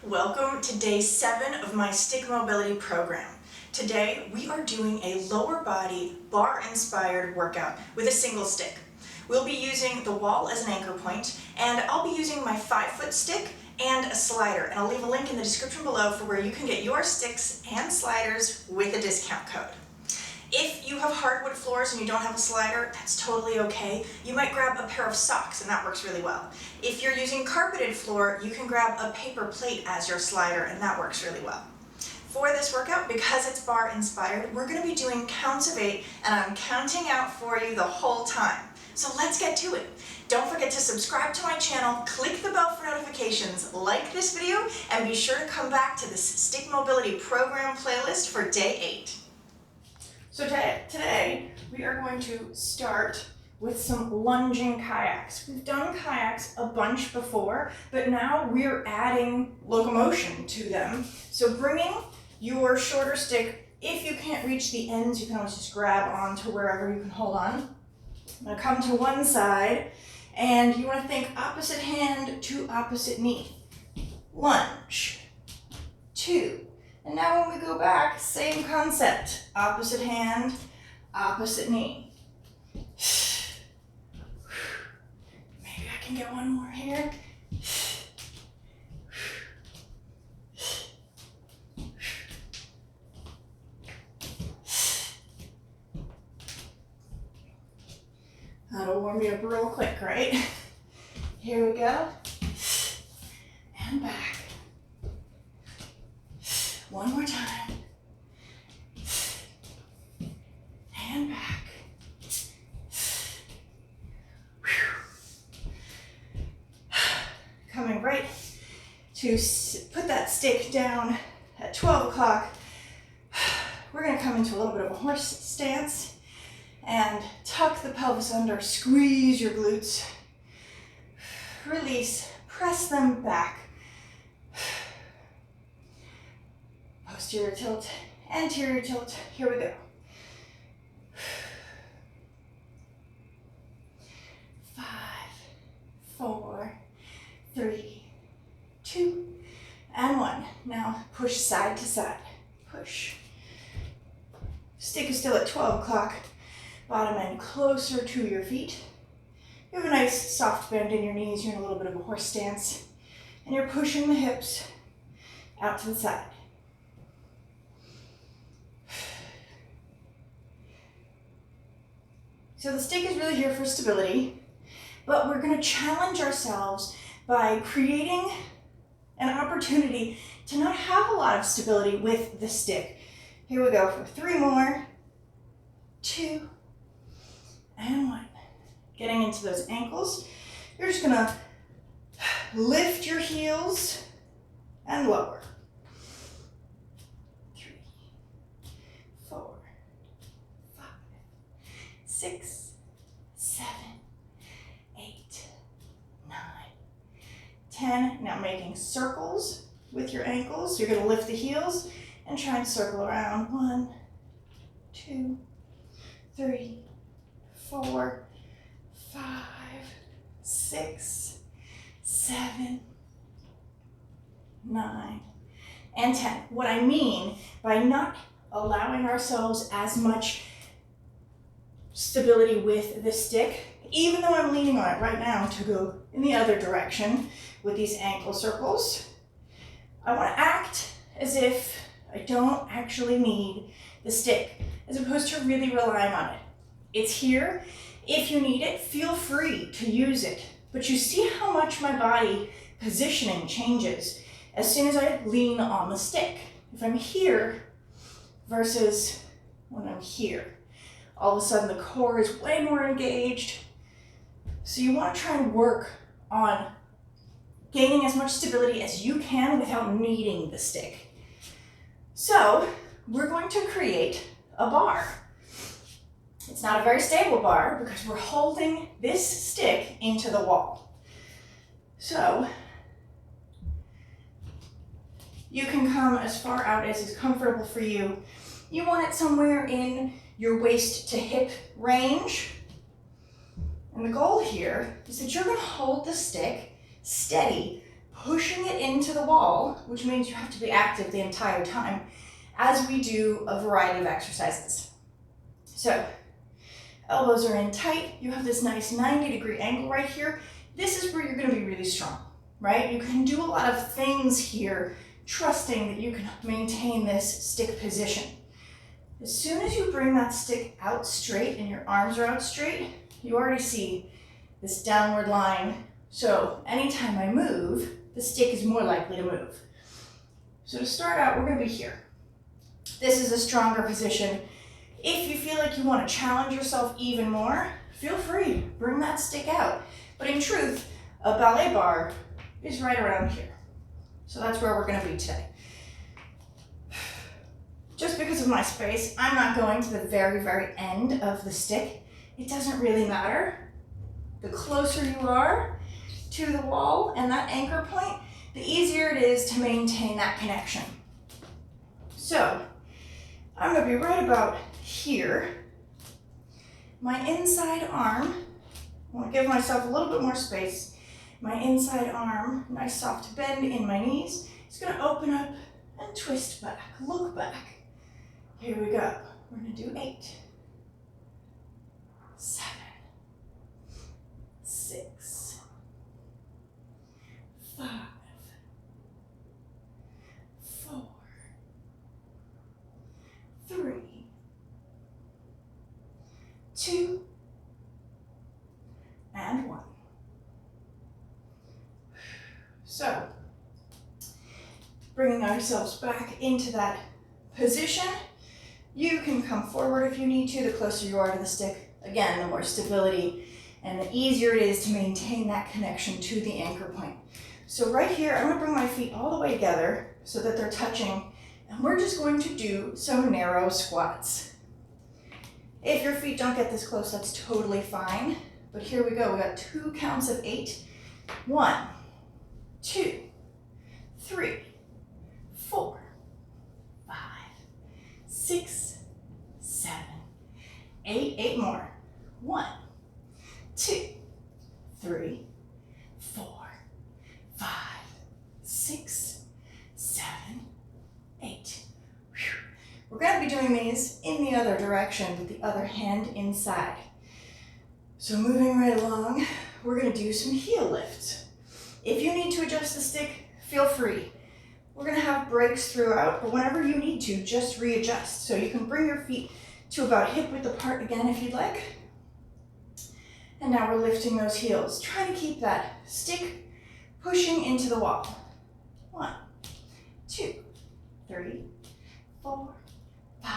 Welcome to day 7 of my stick mobility program. Today we are doing a lower body bar inspired workout with a single stick. We'll be using the wall as an anchor point, and I'll be using my 5-foot stick and a slider, and I'll leave a link in the description below for where you can get your sticks and sliders with a discount code. If you have hardwood floors and you don't have a slider, that's totally okay. You might grab a pair of socks and that works really well. If you're using carpeted floor, you can grab a paper plate as your slider and that works really well. For this workout, because it's bar inspired, we're going to be doing counts of 8 and I'm counting out for you the whole time. So let's get to it. Don't forget to subscribe to my channel, click the bell for notifications, like this video, and be sure to come back to this stick mobility program playlist for day 8. So today we are going to start with some lunging kayaks. We've done kayaks a bunch before, but now we're adding locomotion to them. So bringing your shorter stick, if you can't reach the ends, you can always just grab onto wherever you can hold on. I'm going to come to one side, and you want to think opposite hand to opposite knee. Lunge, 2. And now when we go back, same concept. Opposite hand, opposite knee. Maybe I can get one more here. That'll warm you up real quick, right? Here we go. And back. One more time. And back. Coming right to put that stick down at 12 o'clock. We're going to come into a little bit of a horse stance and tuck the pelvis under, squeeze your glutes, release, press them back. Posterior tilt, anterior tilt, here we go. 5, 4, 3, 2, and 1. Now push side to side, push. Stick is still at 12 o'clock, bottom end closer to your feet. You have a nice soft bend in your knees, you're in a little bit of a horse stance, and you're pushing the hips out to the side. So the stick is really here for stability, but we're going to challenge ourselves by creating an opportunity to not have a lot of stability with the stick. Here we go for 3 more, 2, and 1. Getting into those ankles, you're just going to lift your heels and lower. 3, 4, 5, 6, 7, 8, 9, 10. Now making circles with your ankles. You're going to lift the heels and try and circle around. 1, 2, 3, 4, 5, 6, 7, 9, and 10. What I mean by not allowing ourselves as much stability with the stick, even though I'm leaning on it right now to go in the other direction with these ankle circles, I want to act as if I don't actually need the stick, as opposed to really relying on it. It's here. If you need it, feel free to use it. But you see how much my body positioning changes as soon as I lean on the stick. If I'm here versus when I'm here, all of a sudden the core is way more engaged. So you want to try and work on gaining as much stability as you can without needing the stick. So we're going to create a bar. It's not a very stable bar because we're holding this stick into the wall. So you can come as far out as is comfortable for you. You want it somewhere in your waist to hip range. And the goal here is that you're going to hold the stick steady pushing it into the wall, which means you have to be active the entire time as we do a variety of exercises. So, elbows are in tight. You have this nice 90-degree angle right here. This is where you're gonna be really strong, right? You can do a lot of things here, trusting that you can maintain this stick position. As soon as you bring that stick out straight and your arms are out straight, you already see this downward line. So anytime I move, the stick is more likely to move. So to start out, we're gonna be here. This is a stronger position. If you feel like you wanna challenge yourself even more, feel free, bring that stick out. But in truth, a ballet bar is right around here. So that's where we're gonna be today. Just because of my space, I'm not going to the very, very end of the stick. It doesn't really matter. The closer you are to the wall and that anchor point, the easier it is to maintain that connection. So, I'm gonna be right about here. My inside arm, I wanna give myself a little bit more space. My inside arm, nice soft bend in my knees. It's gonna open up and twist back, look back. Here we go. We're gonna do 8, 7, 6, 5, 4, 3, 2, and 1. So, bringing ourselves back into that position. You can come forward if you need to. The closer you are to the stick, again, the more stability and the easier it is to maintain that connection to the anchor point. So right here, I'm gonna bring my feet all the way together so that they're touching, and we're just going to do some narrow squats. If your feet don't get this close, that's totally fine. But here we go, we got 2 counts of 8. 1, 2, 3, 4, 5, 6, 7, 8. 8 more. 1, 2, 3, 4, 5, 6, 7, 8. Whew. We're going to be doing these in the other direction with the other hand inside. So moving right along, we're going to do some heel lifts. If you need to adjust the stick, feel free. We're gonna have breaks throughout, but whenever you need to, just readjust. So you can bring your feet to about hip width apart again if you'd like. And now we're lifting those heels. Try to keep that stick pushing into the wall. 1, 2, 3, 4, 5,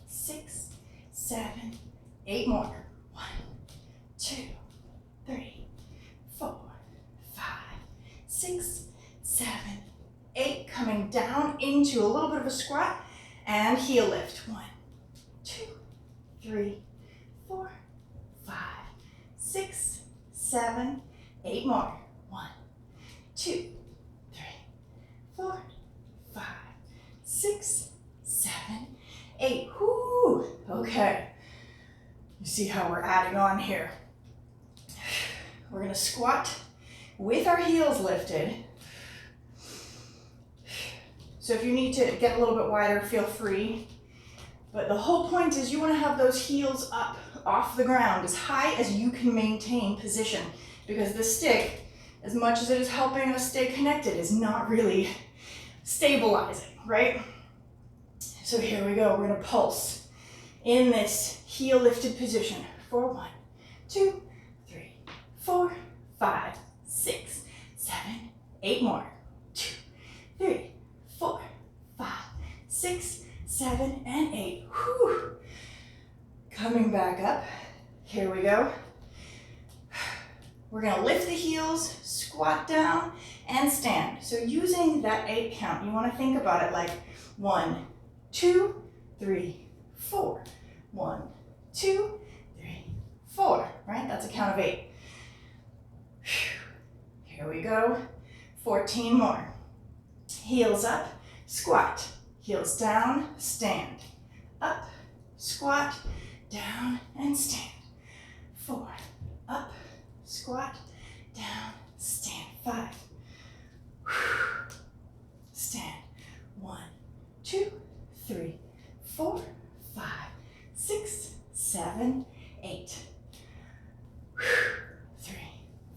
6, 7, 8 more. 1, 2, 3, 4, 5, 6, 7, 8, coming down into a little bit of a squat and heel lift. 1, 2, 3, 4, 5, 6, 7, 8 more. 1, 2, 3, 4, 5, 6, 7, 8. Whoo! Okay. You see how we're adding on here. We're gonna squat with our heels lifted. So if you need to get a little bit wider, feel free. But the whole point is you want to have those heels up off the ground as high as you can maintain position, because the stick, as much as it is helping us stay connected, is not really stabilizing, right? So here we go. We're going to pulse in this heel lifted position for 1, 2, 3, 4, 5, 6, 7, 8 more. 2, 3, 4, 5, 6, 7, and 8. Whew. Coming back up. Here we go. We're gonna lift the heels, squat down, and stand. So using that 8 count, you wanna think about it like 1, 2, 3, 4. 1, 2, 3, 4, right? That's a count of 8. Here we go. 14 more. Heels up, squat. Heels down, stand. Up, squat, down, and stand. 4, up, squat, down, stand. 5, 8. 3,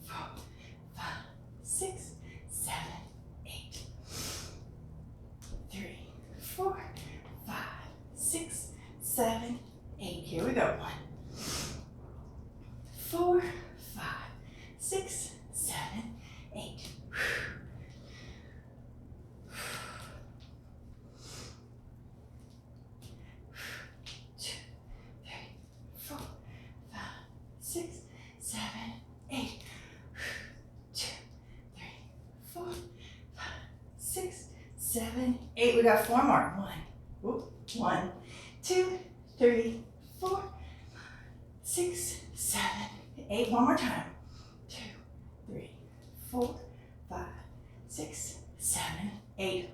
4, 5, 6, 7, 8. 3, 4, 5, 6, 7, 8. Here we go. 1, 4, 5, 6, 7, 8. 2, 3, 4, 5, 6, 7, 8. 2, 3, 4, 5, 6, 7, 8. We got 4 more. 1, 2, 3, 4, 6, 7, 8. One more time. 2, 3, 4, 5, 6, 7, 8.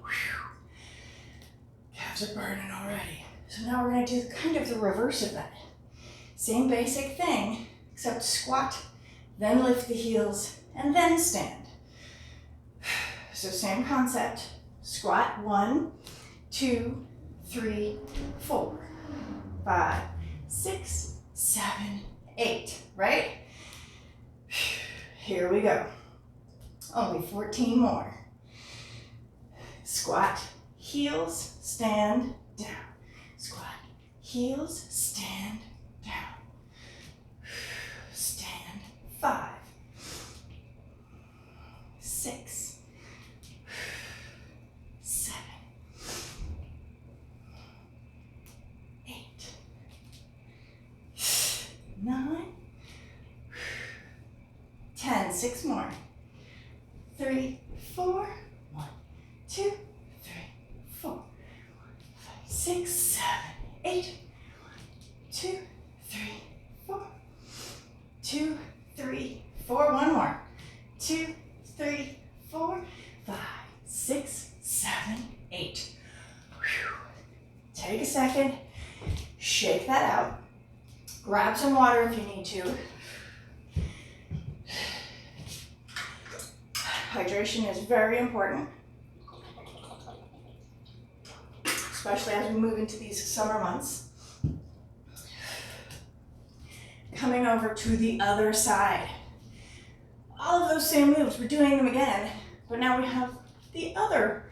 Calves are burning already. So now we're going to do kind of the reverse of that. Same basic thing, except squat, then lift the heels, and then stand. So same concept. Squat 1, 2, 3, 4, 5, 6, 7, 8, right? Here we go. Only 14 more. Squat, heels, stand, down. Squat, heels, stand, down. Stand, 5, 6, 7, 8, 9, 10. 6 more. 3, 4, 1, 2, 3, 4, 5, 6, 7, 8, 1, 2, 3, 4, 2, 3, 4. One more. 2, 3, 4, 5, 6, 7, 8. Take a second, shake that out. Grab some water if you need to. Hydration is very important, especially as we move into these summer months. Coming over to the other side. All of those same moves, we're doing them again, but now we have the other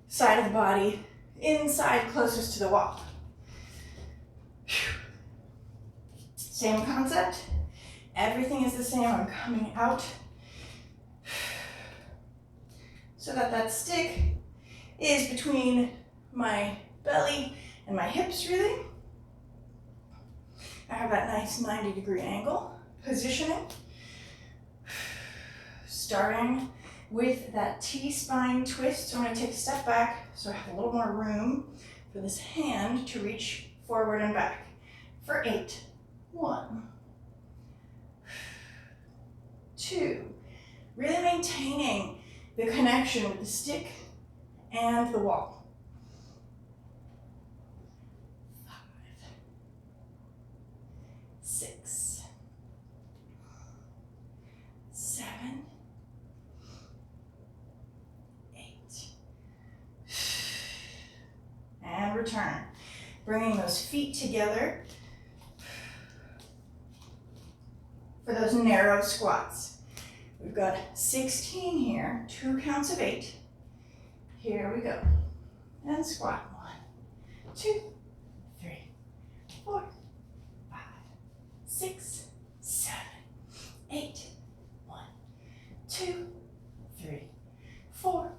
side of the body inside closest to the wall. Same concept. Everything is the same. I'm coming out so that that stick is between my belly and my hips, really. I have that nice 90-degree angle. Positioning. Starting with that T-spine twist. So I'm going to take a step back so I have a little more room for this hand to reach forward and back. For 8. 1, 2. Really maintaining the connection with the stick and the wall. 5, 6, 7, 8. And return. Bringing those feet together for those narrow squats. We've got 16 here, 2 counts of 8. Here we go. And squat. 1, 2, 3, 4, 5, 6, 7, 8. 1, 2, 3, 4,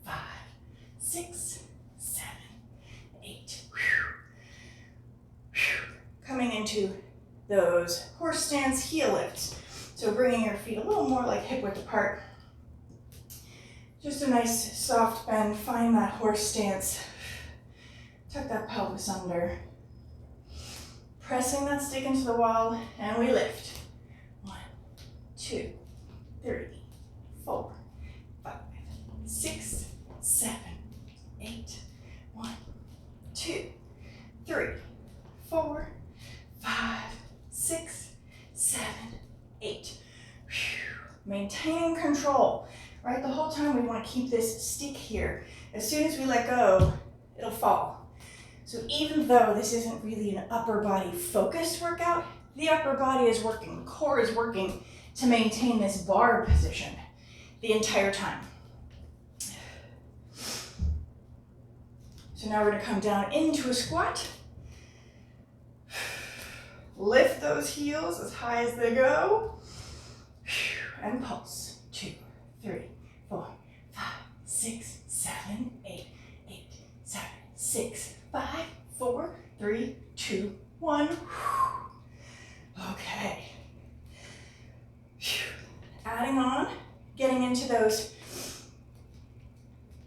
5, 6, 7, 8. Coming into those horse stance heel lifts. So bringing your feet a little more like hip width apart. Just a nice soft bend. Find that horse stance. Tuck that pelvis under. Pressing that stick into the wall, and we lift. 1, 2, 3, 4, 5, 6, 7, 8. 1, 2, 3, 4, 5, 6, 7, 8. Maintaining control, right? The whole time we want to keep this stick here. As soon as we let go, it'll fall. So even though this isn't really an upper body focused workout, the upper body is working, the core is working to maintain this bar position the entire time. So now we're gonna come down into a squat. Lift those heels as high as they go. And pulse. 2, 3, 4, 5, 6, 7, 8, 8, 7, 6, 5, 4, 3, 2, 1. Okay. Adding on, getting into those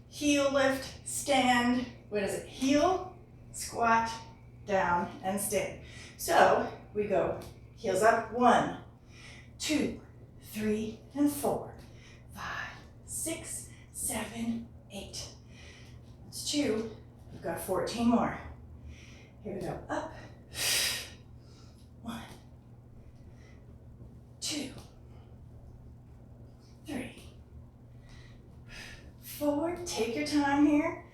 heel lift, stand, what is it? Heel, squat, down, and stand. So we go heels up, 1, 2, 3, and 4, 5, 6, 7, 8. That's 2. We've got 14 more. Here we go. Up. 1, 2, 3, 4. Take your time here.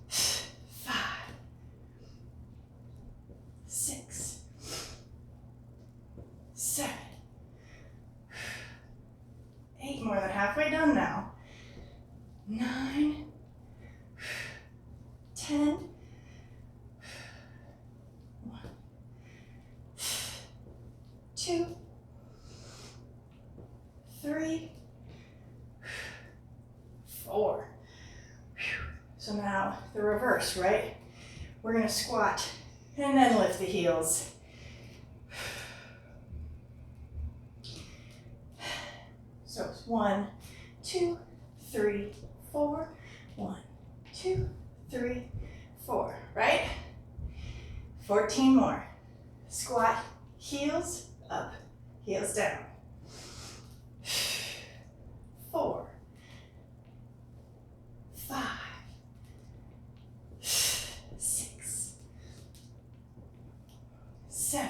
5, 6, 7, 8. More than halfway done now. 9, 10. 1, 2, 3, 4. So now the reverse, right? We're gonna squat and then lift the heels. So it's 1, 2, 3, 4. 1, 2, 3, 4, right? 14 more. Squat, heels up, heels down. 4, 5, 6, 7,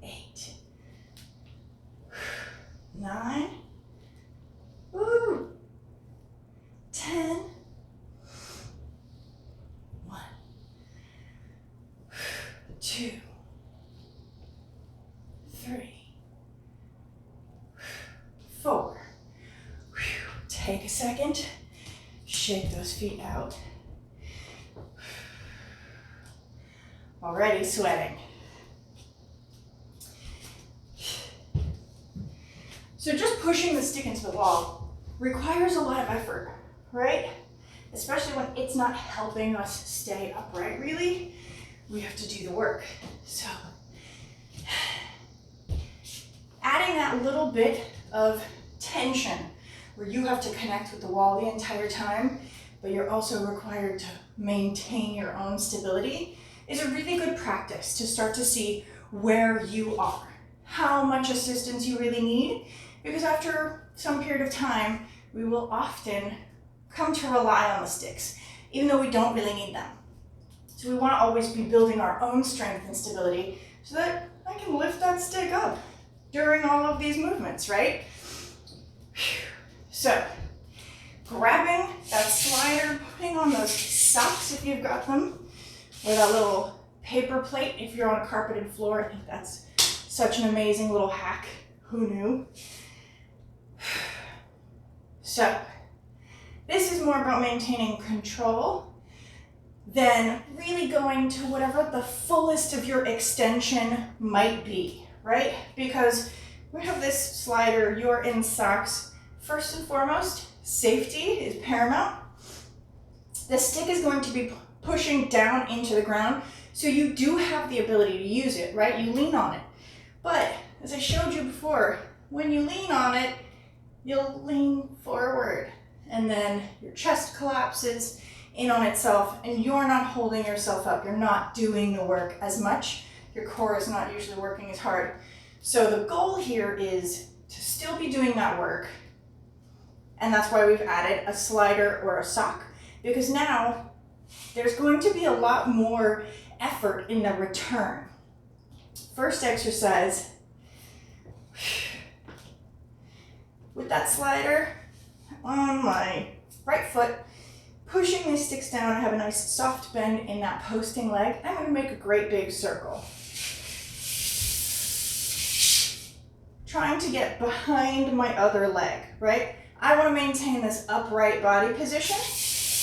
8, 9, 10, 1, 2, 3, 4. Take a second, shake those feet out. Already sweating. So just pushing the stick into the wall requires a lot of effort, right? Especially when it's not helping us stay upright, really. We have to do the work. So adding that little bit of tension where you have to connect with the wall the entire time, but you're also required to maintain your own stability, is a really good practice to start to see where you are, how much assistance you really need, because after some period of time, we will often come to rely on the sticks, even though we don't really need them. So we want to always be building our own strength and stability so that I can lift that stick up during all of these movements, right? So, grabbing that slider, putting on those socks if you've got them, or that little paper plate if you're on a carpeted floor. I think that's such an amazing little hack. Who knew? So, this is more about maintaining control than really going to whatever the fullest of your extension might be, right? Because we have this slider, you're in socks. First and foremost, safety is paramount. The stick is going to be pushing down into the ground, so you do have the ability to use it, right? You lean on it. But as I showed you before, when you lean on it, you'll lean forward, and then your chest collapses in on itself, and you're not holding yourself up. You're not doing the work as much. Your core is not usually working as hard. So the goal here is to still be doing that work, and that's why we've added a slider or a sock, because now there's going to be a lot more effort in the return. First exercise, with that slider on my right foot, pushing these sticks down. I have a nice soft bend in that posting leg. I'm going to make a great big circle. trying to get behind my other leg, right? I want to maintain this upright body position,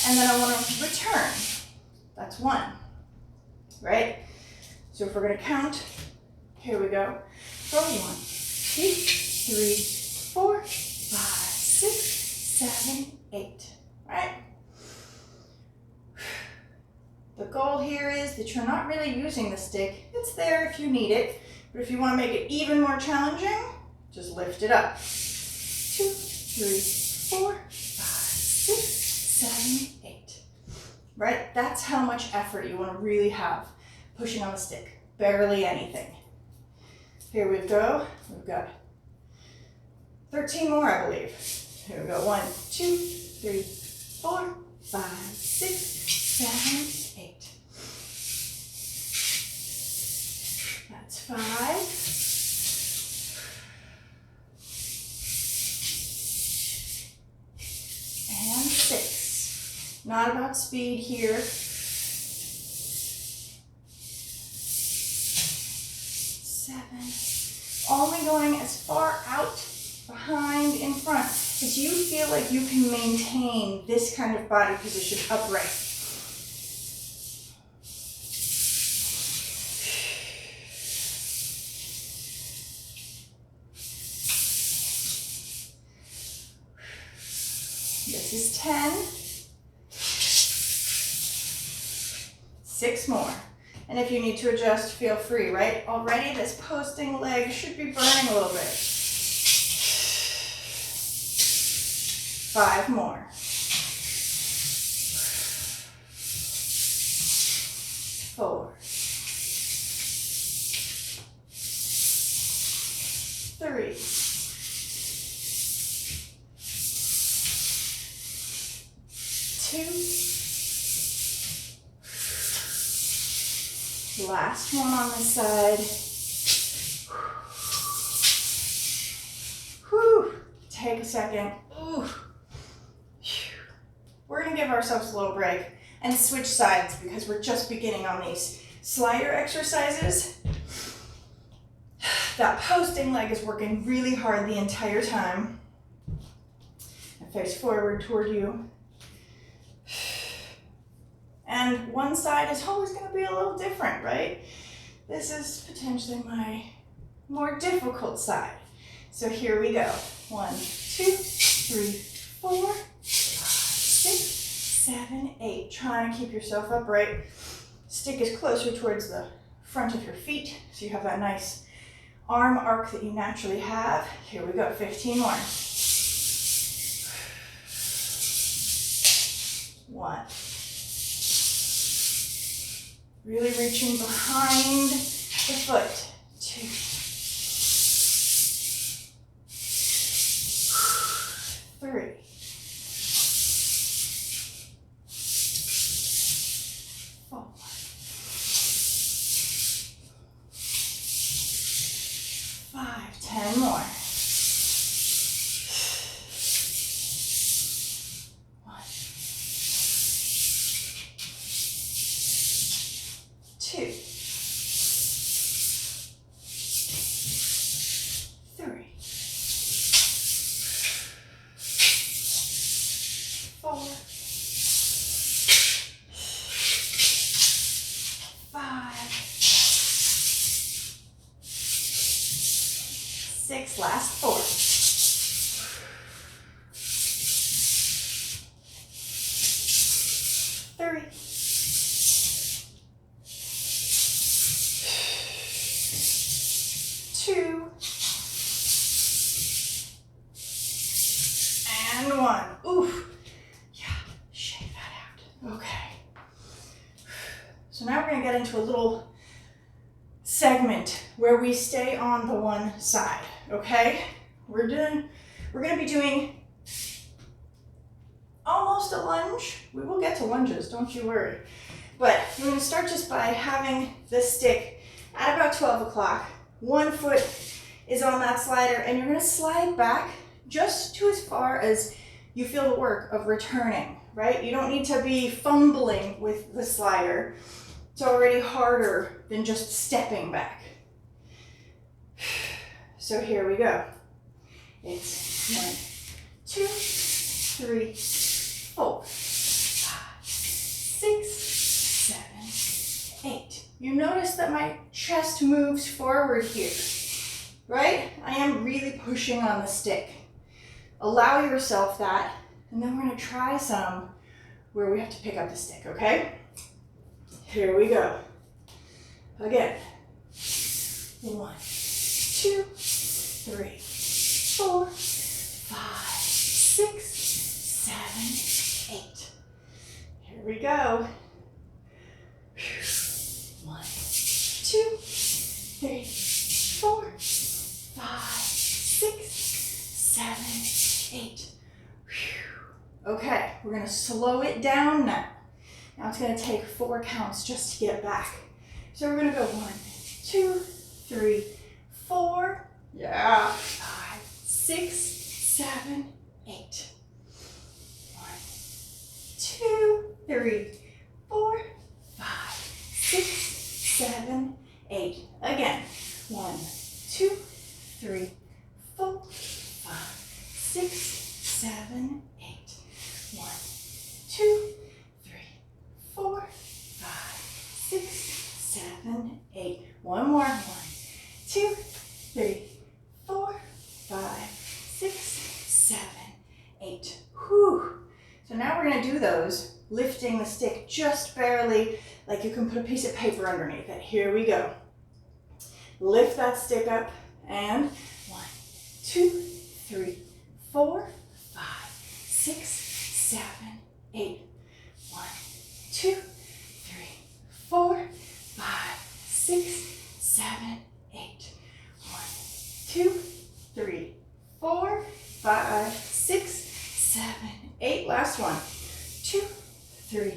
and then I want to return. That's 1, right? So if we're going to count, here we go. Go 1, 2, 3, 4, 5, 6, 7, 8, right? The goal here is that you're not really using the stick. It's there if you need it, but if you want to make it even more challenging, just lift it up. 2, 3, 4, 5, 6, 7, 8. Right? That's how much effort you want to really have pushing on the stick. Barely anything. Here we go. We've got 13 more, I believe. Here we go. 1, 2, 3, 4, 5, 6, 7, 8. That's 5. And 6. Not about speed here. 7. Only going as far out, behind, in front as you feel like you can maintain this kind of body position upright. This is 10. 6 more. And if you need to adjust, feel free, right? Already this posting leg should be burning a little bit. 5 more. 4. 3. 2. Last one on this side. Whew. Take a second. Ooh. We're going to give ourselves a little break and switch sides because we're just beginning on these slider exercises. That posting leg is working really hard the entire time. I face forward toward you. And one side is always going to be a little different, right? This is potentially my more difficult side. So here we go. 1, 2, 3, 4, 5, 6, 7, 8. Try to keep yourself upright. Stick is closer towards the front of your feet, so you have that nice arm arc that you naturally have. Here we go. 15 more. 1. Really reaching behind the foot. 2. 3. 4. 5. 10 more. 1. 2. 3. 4. 5. 6. Last 4. 3. 2. And 1. Oof. Yeah, shake that out. Okay. So now we're going to get into a little segment where we stay on the one side, okay? We're going to be doing almost a lunge. We will get to lunges, don't you worry. But we're going to start just by having this stick at about 12 o'clock. One foot is on that slider, and you're going to slide back just to as far as you feel the work of returning, right? You don't need to be fumbling with the slider. It's already harder than just stepping back. So here we go. It's 1, 2, 3, 4, 5, 6, 7, 8. You notice that my chest moves forward here, right? I am really pushing on the stick. Allow yourself that, and then we're gonna try some where we have to pick up the stick, okay? Here we go. Again. 1, 2, 3, 4, 5, 6, 7, 8. Here we go. 1, 2, 3, 4, 5, 6, 7, 8. Okay, we're gonna slow it down now. Now it's gonna take 4 counts just to get back. So we're gonna go 1, 2, 3, 4. Yeah. 5, 6, 7, 8. 1, 2, 3, 4, 5, 6, 7, 8. Again. 1, 2, 3, 4, 5, 6, 7, 8. 1, 2, 3, 4, 5, 6, 7, 8. One more. 1, 2, 3, 4, 5, 6, 7, 8. Whew. So now we're going to do those, lifting the stick just barely, like you can put a piece of paper underneath it. Here we go. Lift that stick up, and 1, 2, 3, 4, 5, 6, 7, 8. 1, 2, 3, 4, 5, 6, 7, 8. 1, 2, 3, 4, 5, 6, 7, 8. Last one. 2, 3,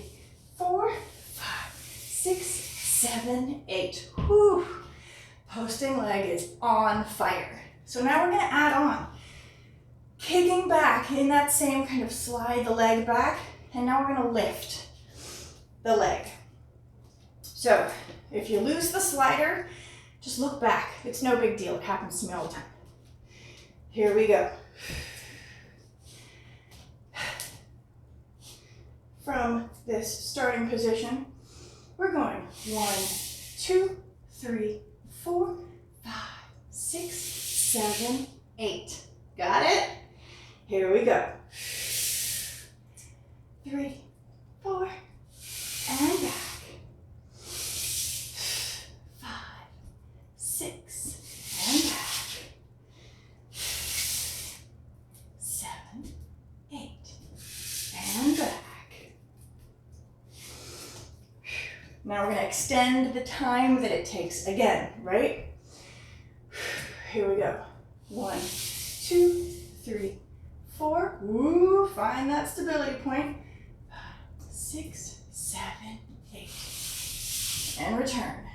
4, 5, 6, 7, 8. Whew. Posting leg is on fire. So now we're going to add on. Kicking back in that same kind of slide the leg back, and now we're going to lift the leg. So if you lose the slider, just look back. It's no big deal. It happens to me all the time. Here we go. From this starting position, we're going 1, 2, 3, 4, 5, 6, 7, 8. Got it? Here we go. 3, 4, and back. 5, 6, and back. 7, 8, and back. Now we're going to extend the time that it takes again, right? Here we go. 1, 2, 3, 4. Woo, find that stability point. 5, 6, 7, 8. And return.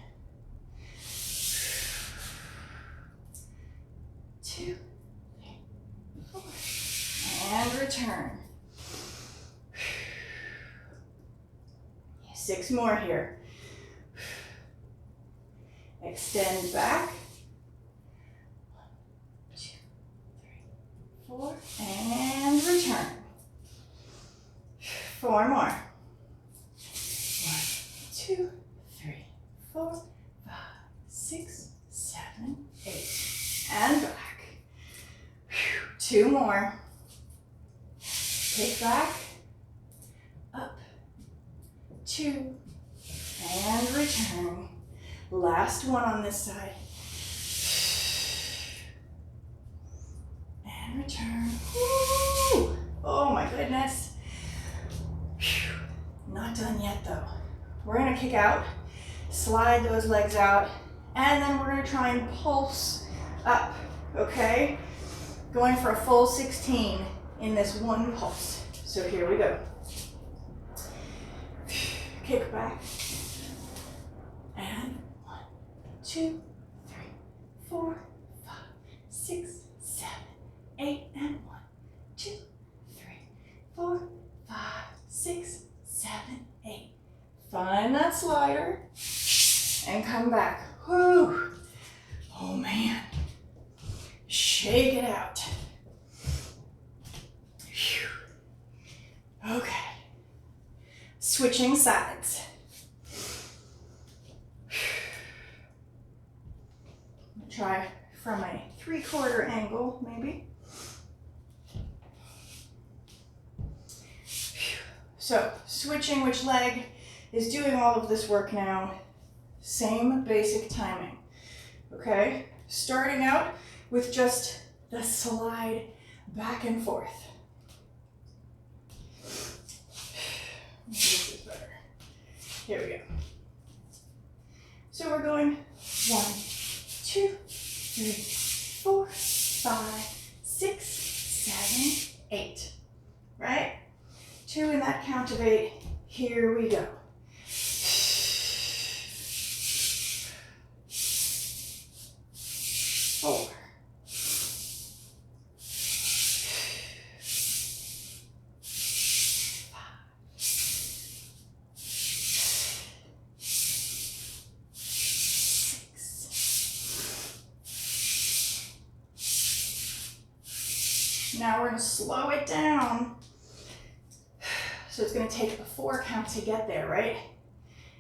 2, 3, 4. And return. 6 more here. Extend back. 1, 2, 3, 4, and return. 4 more. 1, 2, 3, 4, 5, 6, 7, 8. And back. 2 more. Take back. Up. 2. And return. Last one on this side. And return. Woo! Oh my goodness. Not done yet though. We're gonna kick out, slide those legs out, and then we're gonna try and pulse up, okay? Going for a full 16 in this one pulse. So here we go. Kick back. And 1, 2, 3, 4, 5, 6, 7, 8, and 1, 2, 3, 4, 5, 6, 7, 8. Find that slider and come back. Whew. Oh man. switching sides. Try from a 3/4 angle, maybe. So, switching which leg is doing all of this work now. Same basic timing, okay? Starting out with just the slide back and forth. This is better. Here we go. So we're going 1, 2, 3, 4, 5, 6, 7, 8, right? 2 in that count of 8. Here we go. 4. 6. Now we're going to slow it down. So it's going to take a 4 count to get there, right?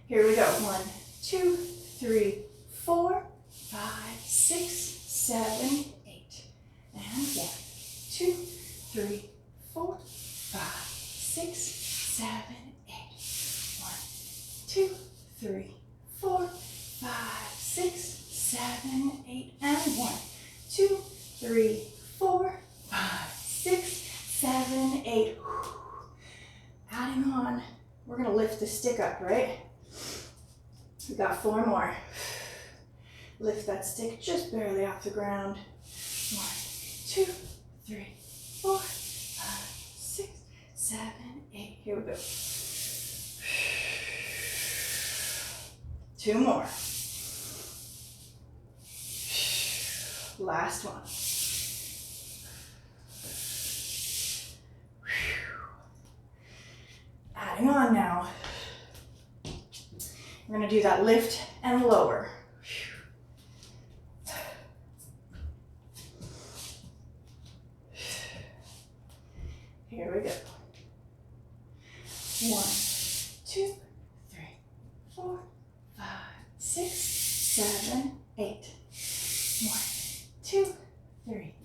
Here we go. 1, 2, 3, 4, 5, 6, 7, 8. And 1, 2, 3, 4, 5, 6, 7, 8. 1, 2, 3, 4, 5, 6, 7, 8. And 1, 2, 3, 4, 5, 6, 7, 8. Adding on, we're going to lift the stick up, right? We got 4 more. Lift that stick just barely off the ground. 1, 2, 3, 4, 5, 6, 7, 8. Here we go. 2 more. Last one. Adding on now. We're going to do that lift and lower. Here we go. 1, 2, 3, 4, 5, 6, 7, 8. 1, 2, 3,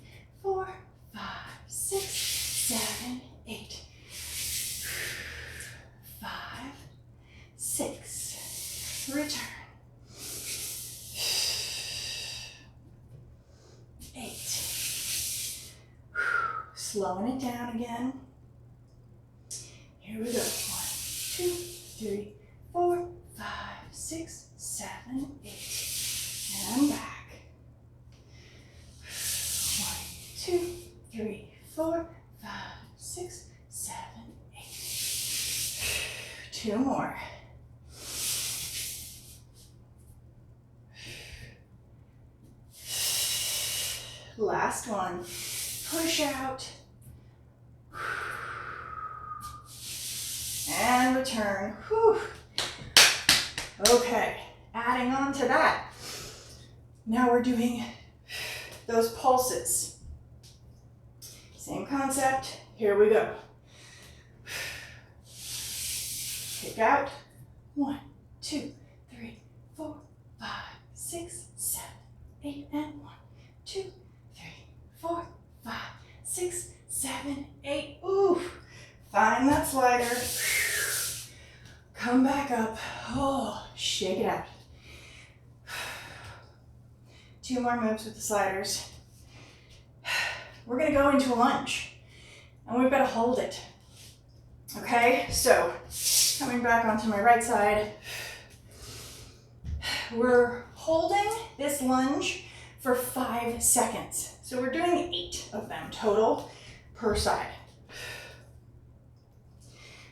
4, 5, 6, 7, 8. 5, 6. Return. 8. Slowing it down again. Here we go. 1, 2, 3, 4, 5, 6, 7, 8. And back. 1, 2, 3, 4, 5, 6, 7, 8. 2 more. Last one. Push out. And return. Whew. Okay, adding on to that. Now we're doing those pulses. Same concept. Here we go. Kick out. 1, 2, 3, 4, 5, 6, 7, 8, and 1, 2, 3, 4, 5, 6, 7, 8. Ooh, find that slider. Come back up. Oh, shake it out. 2 more moves with the sliders. We're gonna go into a lunge, and we've got to hold it. Okay, so coming back onto my right side, we're holding this lunge for 5 seconds. So we're doing 8 of them total per side.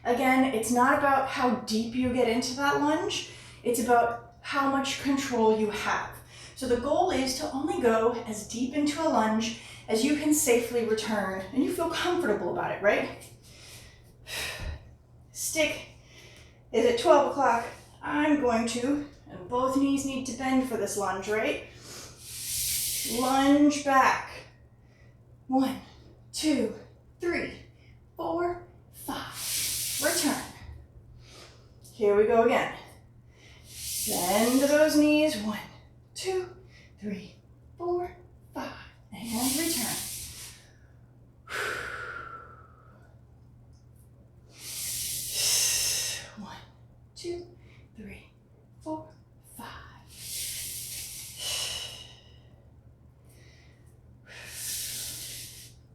Again, it's not about how deep you get into that lunge, it's about how much control you have. So the goal is to only go as deep into a lunge as you can safely return, and you feel comfortable about it, right? Stick is at 12 o'clock. I'm going to, and both knees need to bend for this lunge, right? Lunge back. 1, 2, 3, 4, 5. Return. Here we go again. Bend those knees. 1, 2, 3, 4, 5. And return. 1, 2, 3, 4, 5.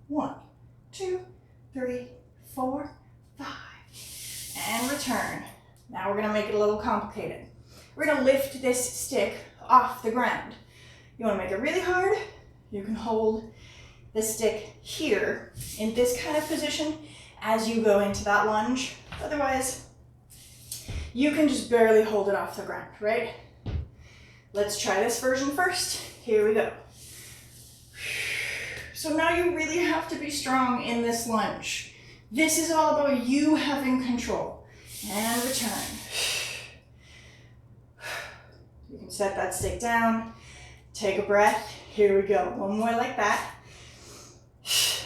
1, 2, 3, 4, 5. And return. Now we're going to make it a little complicated. We're going to lift this stick off the ground. You want to make it really hard? You can hold the stick here in this kind of position as you go into that lunge. Otherwise, you can just barely hold it off the ground, right? Let's try this version first. Here we go. So now you really have to be strong in this lunge. This is all about you having control. And return. You can set that stick down. Take a breath. Here we go. One more like that.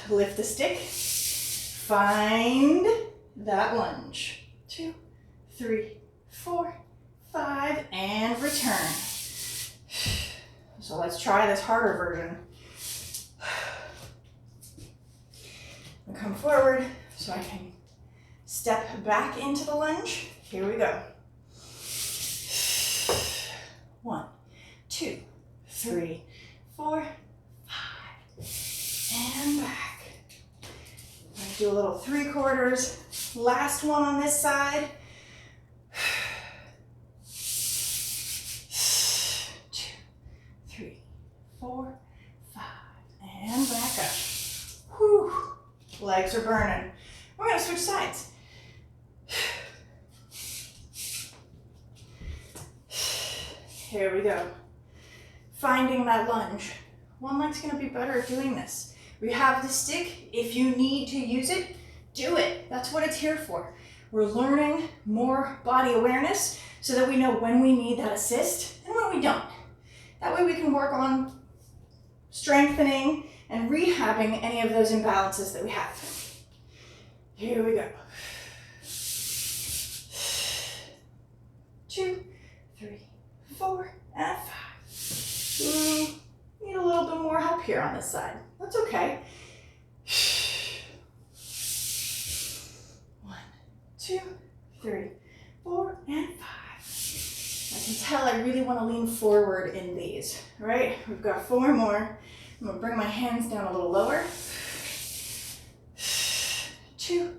Lift the stick. Find that lunge. 2, 3, 4, 5, and return. So let's try this harder version. And come forward so I can step back into the lunge. Here we go. 1, 2, 3, 4, 5, and back. I'm going to do a little 3/4. Last one on this side. 2, 3, 4, 5, and back up. Whew. Legs are burning. We're going to switch sides. Here we go. Finding that lunge. One leg's going to be better at doing this. We have the stick. If you need to use it, do it. That's what it's here for. We're learning more body awareness so that we know when we need that assist and when we don't. That way we can work on strengthening and rehabbing any of those imbalances that we have. Here we go. 2, 3, 4, and 5. Need a little bit more help here on this side. That's okay. 1, 2, 3, 4, and 5. I can tell I really want to lean forward in these, right? We've got 4 more. I'm going to bring my hands down a little lower. 2,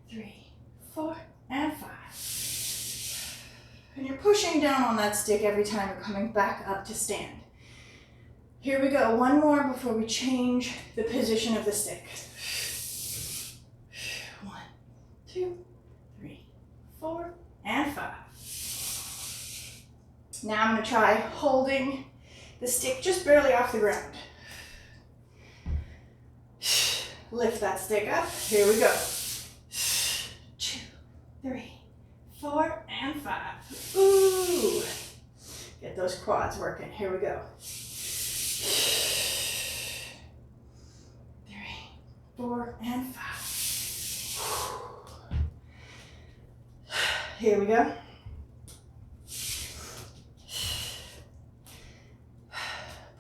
3, 4, and 5. And you're pushing down on that stick every time you're coming back up to stand. Here we go. One more before we change the position of the stick. 1, 2, 3, 4, and 5. Now I'm going to try holding the stick just barely off the ground. Lift that stick up. Here we go. 2, 3, 4, and 5. Ooh. Get those quads working. Here we go. 3, 4, and 5. Here we go.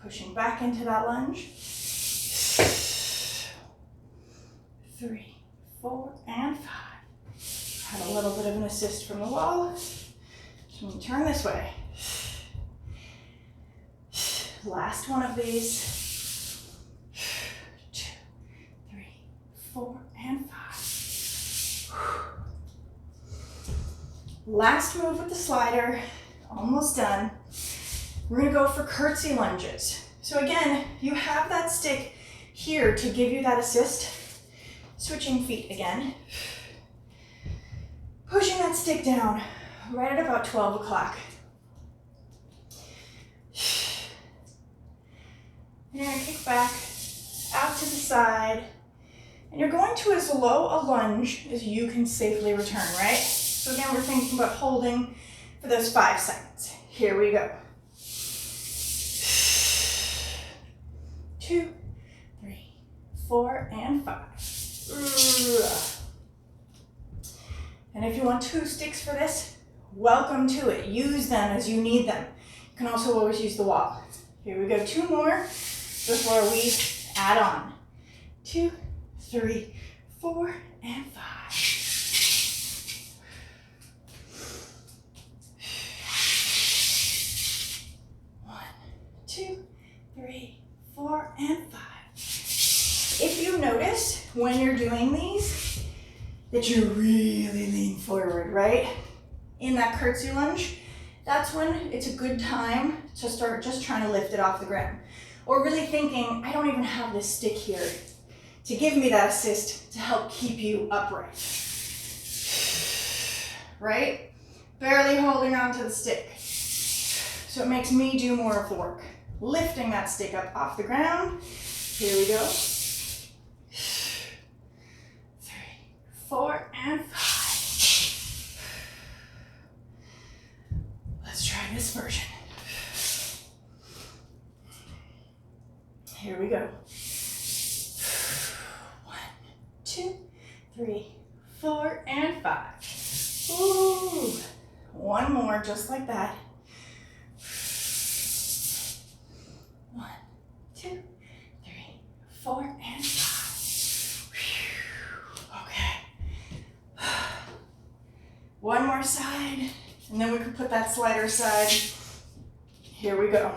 Pushing back into that lunge. 3, 4, and 5. Had a little bit of an assist from the wall. So I'm going to turn this way. Last one of these. 2, 3, 4, and 5. Last move with the slider. Almost done. We're going to go for curtsy lunges. So again, you have that stick here to give you that assist. Switching feet again. Pushing that stick down right at about 12 o'clock. You're going to kick back out to the side. And you're going to as low a lunge as you can safely return, right? So again, we're thinking about holding for those 5 seconds. Here we go. 2, 3, 4, and 5. And if you want 2 sticks for this, welcome to it. Use them as you need them. You can also always use the wall. Here we go, 2 more before we add on. 2, 3, 4, and 5. 1, 2, 3, 4, and 5. If you notice when you're doing these that you really lean forward, right? In that curtsy lunge, that's when it's a good time to start just trying to lift it off the ground. Or really thinking, I don't even have this stick here to give me that assist to help keep you upright. Right? Barely holding on to the stick. So it makes me do more of the work. Lifting that stick up off the ground. Here we go. 3, 4, and 5. Let's try this version. Here we go. 1, 2, 3, 4, and 5. Ooh. One more, just like that. 1, 2, 3, 4, and 5. Okay. One more side, and then we can put that slider aside. Here we go.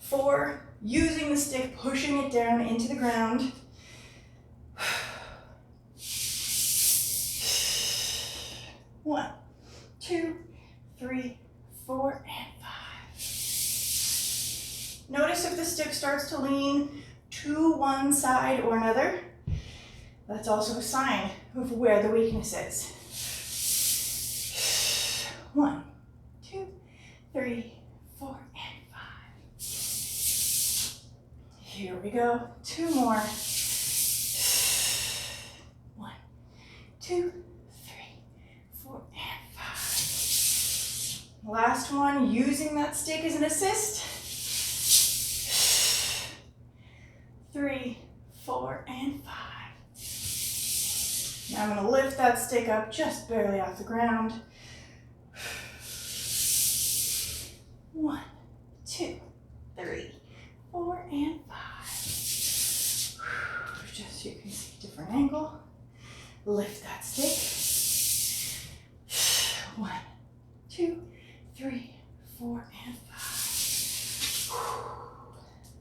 4, using the stick, pushing it down into the ground. 1, 2, 3, 4, and 5. Notice if the stick starts to lean to one side or another. That's also a sign of where the weakness is. 1, 2, 3, 4, and 5. Here we go. 2 more. 1, 2, 3, 4, and 5. Last one, using that stick as an assist. 3, 4, and 5. Now I'm going to lift that stick up just barely off the ground. 1, 2, 3, 4, and 5. Just so you can see a different angle. Lift that stick. 1, 2, 3, 4, and 5.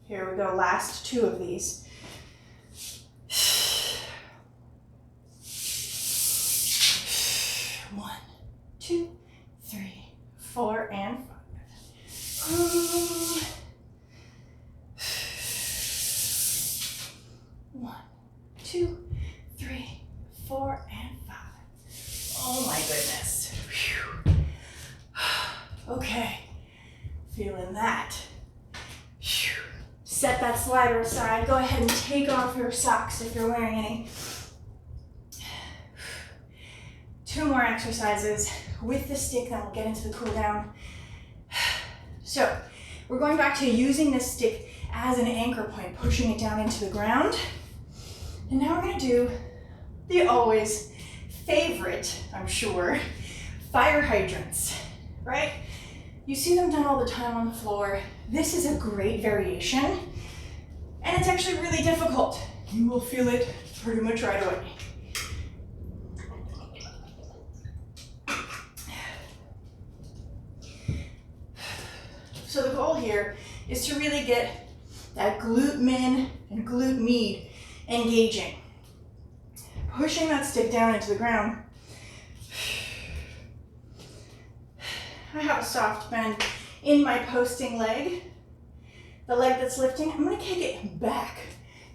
Here we go, last 2 of these. 1, 2, 3, 4, and 5. 1, 2, 3, 4, and 5. Oh my goodness. Whew. Okay, feeling that. Whew. Set that slider aside. Go ahead and take off your socks if you're wearing any. 2 more exercises with the stick, then we'll get into the cool down. So, we're going back to using this stick as an anchor point, pushing it down into the ground. And now we're going to do the always favorite, I'm sure, fire hydrants, right? You see them done all the time on the floor. This is a great variation, and it's actually really difficult. You will feel it pretty much right away. So the goal here is to really get that glute min and glute med engaging. Pushing that stick down into the ground. I have a soft bend in my posting leg. The leg that's lifting, I'm going to kick it back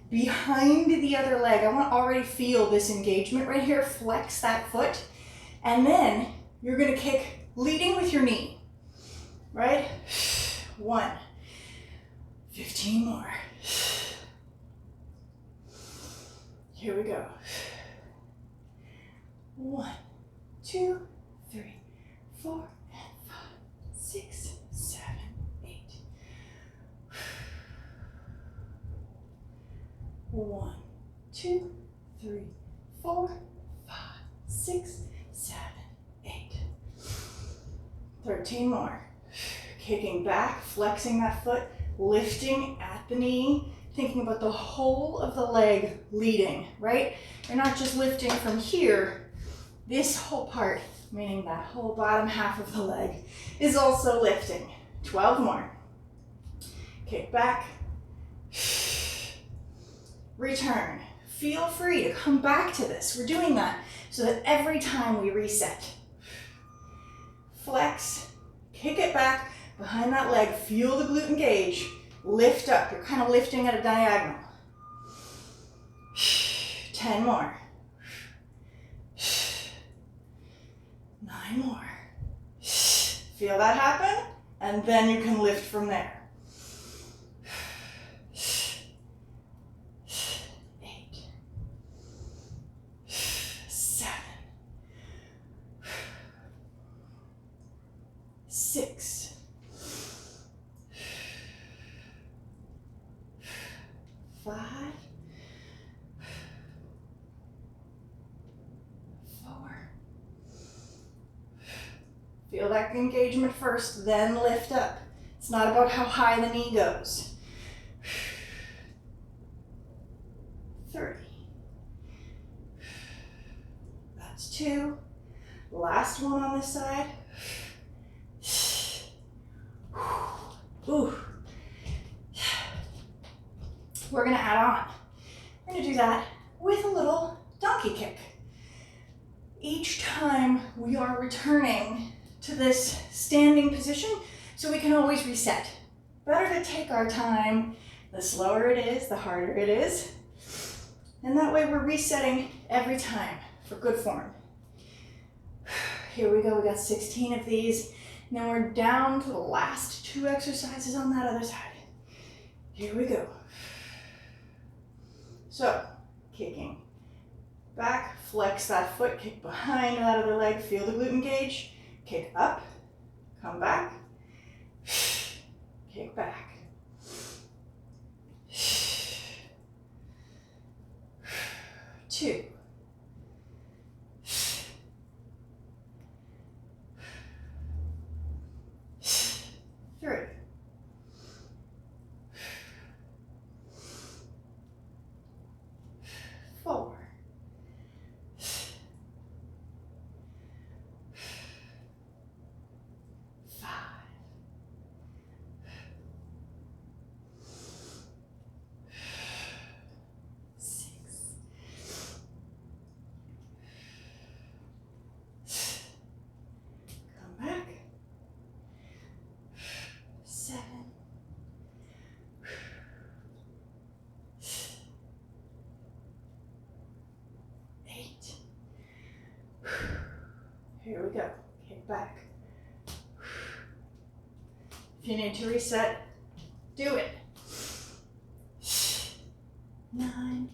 behind the other leg. I want to already feel this engagement right here. Flex that foot. And then you're going to kick leading with your knee. Right? 1. 15 more. Here we go. 1, 2, 3, 4, and 5, 6, 7, 8. 1, 2, 3, 4, 5, 6, 7, 13 more. Kicking back, flexing that foot, lifting at the knee, thinking about the whole of the leg leading, right? You're not just lifting from here. This whole part, meaning that whole bottom half of the leg, is also lifting. 12 more. Kick back. Return. Feel free to come back to this. We're doing that so that every time we reset. Flex, kick it back behind that leg. Feel the glute engage. Lift up. You're kind of lifting at a diagonal. 10 more. 9 more. Feel that happen? And then you can lift from there. 8. 7. 6. 5. 4. Feel that engagement first, then lift up. It's not about how high the knee goes. 30. That's 2. Last one on this side. Ooh. We're gonna add on. We're gonna do that with a little donkey kick. Each time we are returning to this standing position, so we can always reset. Better to take our time. The slower it is, the harder it is. And that way we're resetting every time for good form. Here we go, we got 16 of these. And then we're down to the last 2 exercises on that other side. Here we go. So, kicking back, flex that foot, kick behind that other leg, feel the glute engage, kick up, come back, kick back. 2. 3. 4. 5. 6. 7. 8. Here we go. Kick back. If you need to reset, do it. 9.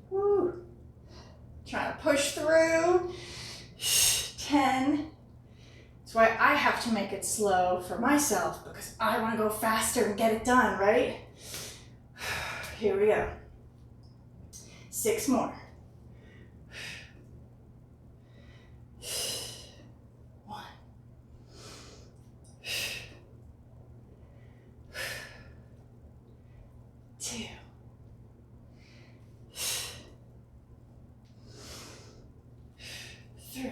Woo. Trying to push through. 10. That's why I have to make it slow for myself, because I want to go faster and get it done, right? Here we go. 6 more. 1. 2. 3.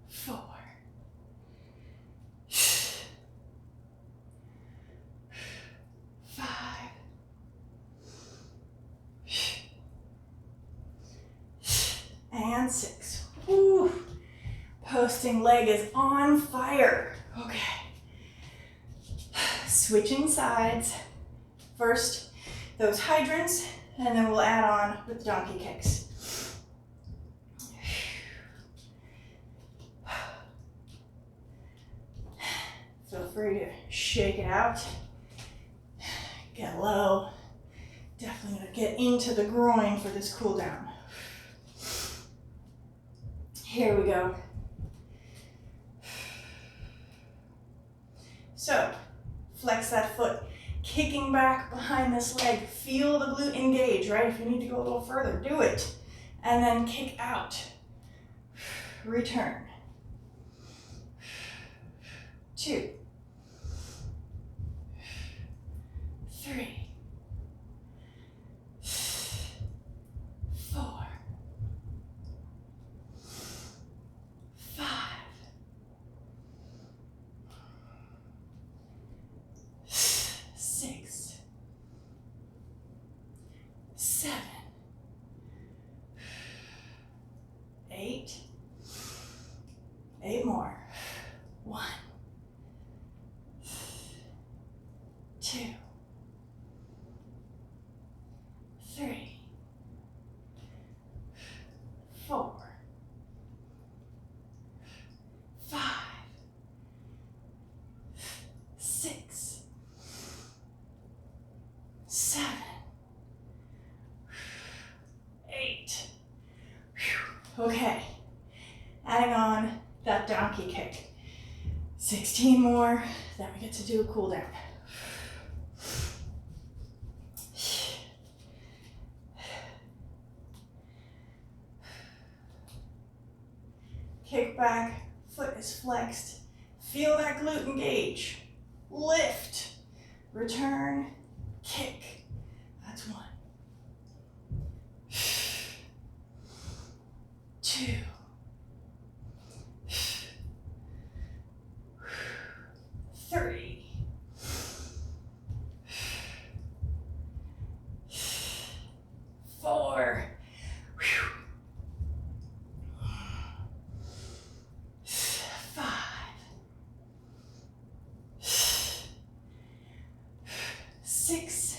4. 5. And 6. Woo. Posting leg is on fire. Okay. Switching sides. First, those hydrants, and then we'll add on with donkey kicks. Feel free to shake it out. Get low. Definitely gonna get into the groin for this cool down. Here we go. So, flex that foot, kicking back behind this leg. Feel the glute engage, right? If you need to go a little further, do it. And then kick out. Return. 2, 3, 4, 5, 6, 7, 8. 8 more. 1, 2, 3, 4, 5, 6, 7, 8. Okay, adding on that donkey kick. 16 more, then we get to do a cool down. Kick back, foot is flexed. Feel that glute engage. Lift, return, kick. That's 1. 2. 3. 4. 5. 6.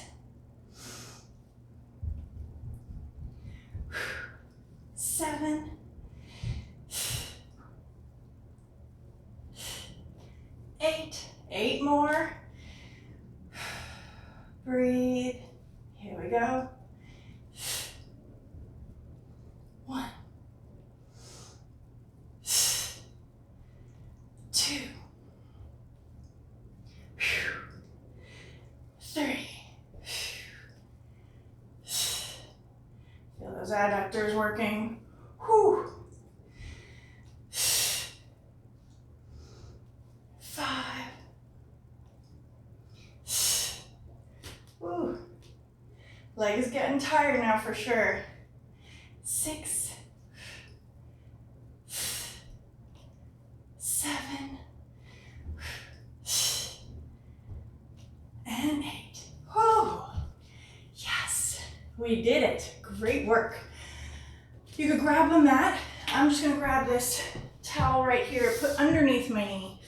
7. 8. 8 more. Breathe. Here we go. 1, 2, 3. Feel those adductors working. Whew. 5. Woo. Leg is getting tired now for sure. 6, 7, and 8. Whew. Yes, we did it. Great work. You could grab the mat. I'm just gonna grab this towel right here, put underneath my knee.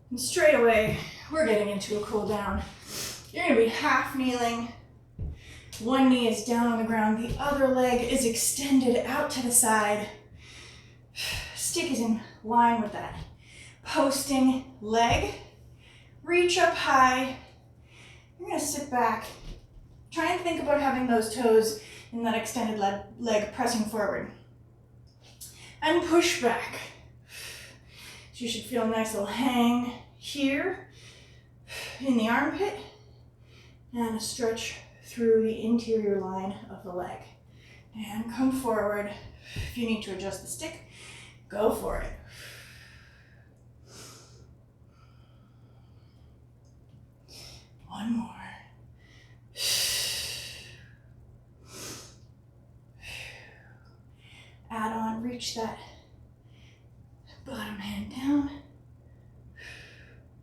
And straight away, we're getting into a cool down. You're gonna be half kneeling. One knee is down on the ground, the other leg is extended out to the side. Stick is in line with that. Posting leg, reach up high. You're gonna sit back. Try and think about having those toes in that extended leg pressing forward. And push back. So you should feel a nice little hang here in the armpit and a stretch through the interior line of the leg. And come forward. If you need to adjust the stick, go for it. One more. Add on, reach that bottom hand down.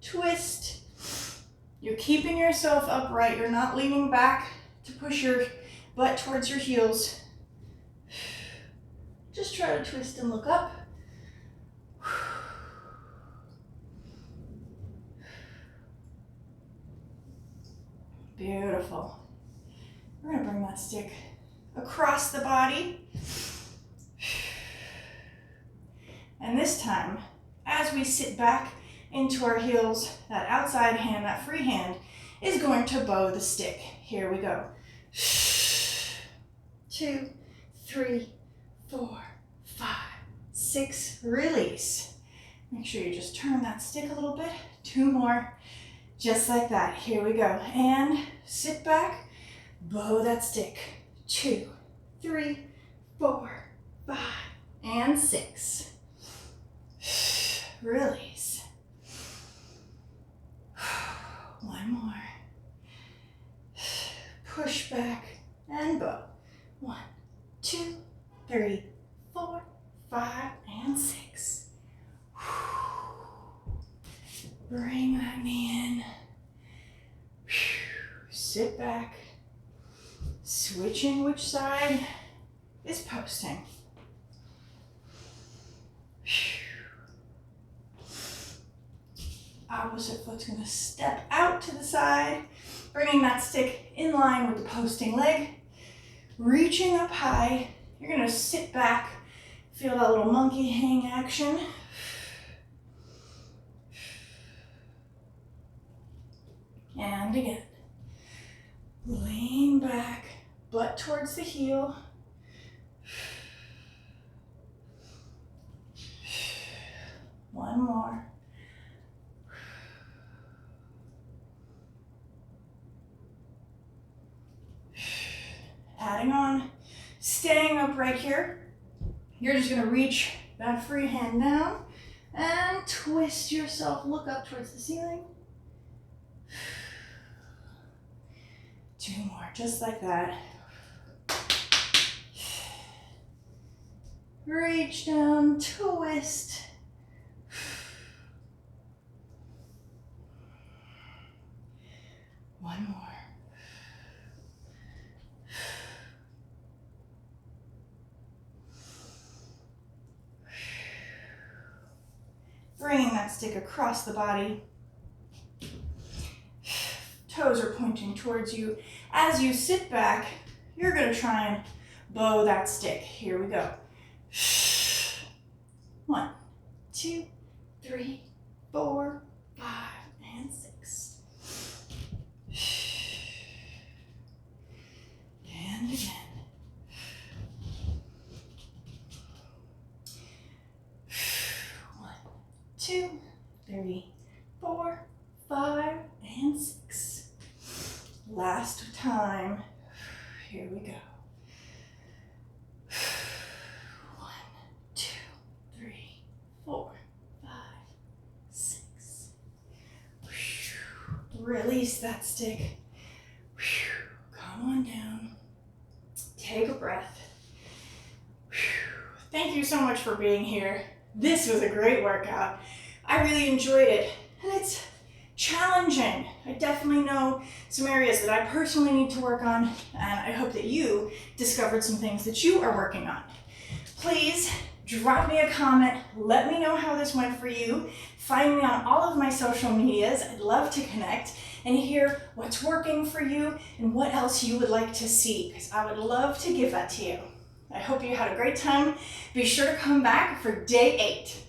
Twist. You're keeping yourself upright. You're not leaning back to push your butt towards your heels. Just try to twist and look up. Beautiful. We're gonna bring that stick across the body. And this time, as we sit back into our heels, that outside hand, that free hand, is going to bow the stick. Here we go. 2, 3, 4, 5, 6, release. Make sure you just turn that stick a little bit. 2 more, just like that. Here we go. And sit back, bow that stick. 2, 3, 4, 5, and 6. Release. 1 more. Push back and bow. 1, 2, 3, 4, 5, and 6. Bring that knee in. Sit back. Switching which side is posting. Opposite foot's going to step out to the side, bringing that stick in line with the posting leg. Reaching up high, you're going to sit back, feel that little monkey hang action. And again. Lean back, butt towards the heel. One more. Adding on, staying upright here. You're just going to reach that free hand down and twist yourself, look up towards the ceiling. 2 more, just like that. Reach down, twist. One more. Bringing that stick across the body. Toes are pointing towards you. As you sit back, you're going to try and bow that stick. Here we go. 1, 2, 3, 4, 5, and 6. And again. 1, 2, 3, 4, 5, and 6. Last time. Here we go. 1, 2, 3, 4, 5, 6. Release that stick. Come on down. Take a breath. Thank you so much for being here. This was a great workout. I really enjoyed it, and it's challenging. I definitely know some areas that I personally need to work on, and I hope that you discovered some things that you are working on. Please drop me a comment. Let me know how this went for you. Find me on all of my social medias. I'd love to connect and hear what's working for you and what else you would like to see, because I would love to give that to you. I hope you had a great time. Be sure to come back for day 8.